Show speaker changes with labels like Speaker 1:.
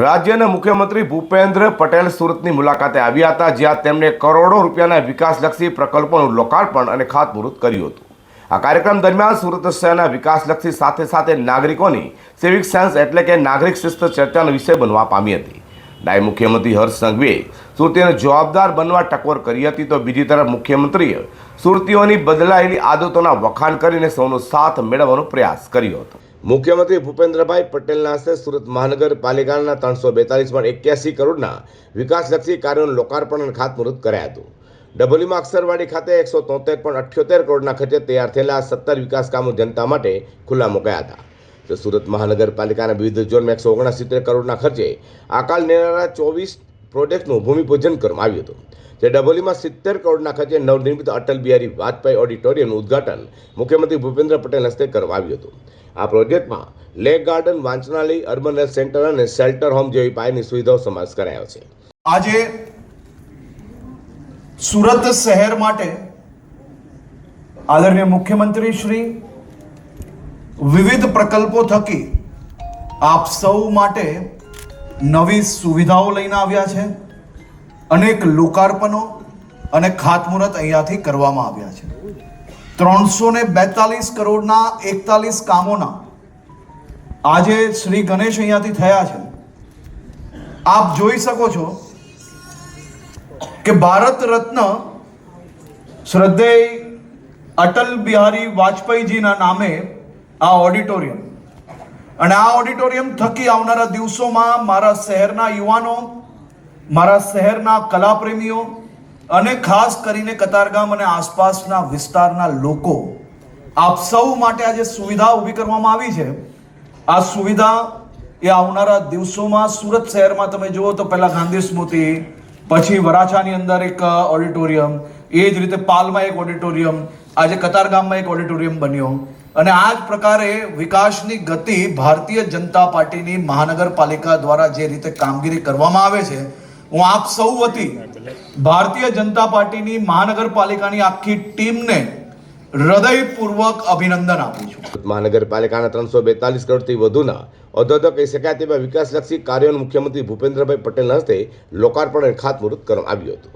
Speaker 1: રાજ્યના મુખ્યમંત્રી ભૂપેન્દ્ર પટેલ સુરતની મુલાકાતે આવ્યા હતા, જ્યાં તેમણે કરોડો રૂપિયાના વિકાસલક્ષી પ્રકલ્પોનું લોકાર્પણ અને ખાતમુહૂર્ત કર્યું હતું. આ કાર્યક્રમ દરમિયાન સુરત શહેરના વિકાસલક્ષી સાથે સાથે નાગરિકોની સિવિક સેન્સ એટલે કે નાગરિક શિસ્ત ચર્ચાનો વિષય બનવા પામી હતી. નાયબ મુખ્યમંત્રી હર્ષ સંઘવીએ સુરતીઓને જવાબદાર બનવા ટકોર કરી હતી, તો બીજી તરફ મુખ્યમંત્રીએ સુરતીઓની બદલાયેલી આદતોના વખાણ કરીને સૌનો સાથ મેળવવાનો પ્રયાસ કર્યો હતો. મુખ્યમંત્રી ભૂપેન્દ્રભાઈ પટેલના હસ્તે સુરત મહાનગરપાલિકાના 342.81 કરોડના વિકાસલક્ષી કાર્યોનું લોકાર્પણ અને ખાતમુહૂર્ત કર્યા હતું. ડભોલીમાં અક્ષરવાડી ખાતે 173.78 કરોડના ખર્ચે તૈયાર થયેલા 17 વિકાસ કામો જનતા માટે ખુલ્લા મુકાયા હતા. તો સુરત મહાનગરપાલિકાના વિવિધ ઝોનમાં 169 કરોડના ખર્ચે આકાલ નેનારા 24 પ્રોજેક્ટનું ભૂમિપૂજન કરવામાં આવ્યું હતું. જે ડભોલીમાં 70 કરોડના ખર્ચે નવનિર્મિત અટલ બિહારી વાજપેયી ઓડિટોરિયમનું ઉદ્ઘાટન મુખ્યમંત્રી ભૂપેન્દ્ર પટેલ હસ્તે કરવામાં આવ્યું હતું. આ પ્રોજેક્ટમાં લેક ગાર્ડન, વાંચનાલય, અર્બન હેલ્થ સેન્ટર અને શેલ્ટર હોમ જેવી પાયાની સુવિધાઓ સમાવેશ કરાયો છે.
Speaker 2: આજે સુરત શહેર માટે આદરણીય મુખ્યમંત્રી શ્રી વિવિધ પ્રકલ્પો થકી આપ સૌ માટે નવી સુવિધાઓ લઈને આવ્યા છે. અનેક લોકાર્પણો અને ખાતમુહૂર્ત અહીંયાથી કરવામાં આવ્યા છે. 342 કરોડના 41 કામોના આજે શ્રી ગણેશ અહીંયાથી થયા છે. આપ જોઈ શકો છો કે ભારત રત્ન શ્રદ્ધેય અટલ બિહારી વાજપેયીજીના નામે આ ઓડિટોરિયમ અને આ ઓડિટોરિયમ થકી આવનારા દિવસોમાં મારા શહેરના યુવાનો, મારા શહેરના કલાપ્રેમીઓ અને ખાસ કરીને કતારગામ અને આસપાસના વિસ્તારના લોકો આપ સૌ માટે આજે સુવિધા ઊભી કરવામાં આવી છે. આ સુવિધા એ આવનારા દિવસોમાં સુરત શહેરમાં તમે જુઓ તો પહેલાં ગાંધી સ્મૃતિ, પછી વરાછાની અંદર એક ઓડિટોરિયમ, એ જ રીતે પાલમાં એક ઓડિટોરિયમ, આજે કતારગામમાં એક ઓડિટોરિયમ બન્યો અને આ જ પ્રકારે વિકાસની ગતિ ભારતીય જનતા પાર્ટીની મહાનગરપાલિકા દ્વારા જે રીતે કામગીરી કરવામાં આવે છે, હું આપ સૌ વતી ભારતીય જનતા પાર્ટીની મહાનગરપાલિકાની આખી ટીમને હૃદયપૂર્વક અભિનંદન આપું છું.
Speaker 1: મહાનગરપાલિકાના 342 કરોડથી વધુના ઔદ્યોગિક કહી શકાય તેવા વિકાસલક્ષી કાર્યોનું મુખ્યમંત્રી ભૂપેન્દ્રભાઈ પટેલના હસ્તે લોકાર્પણ અને ખાતમુહૂર્ત કરવામાં આવ્યું હતું.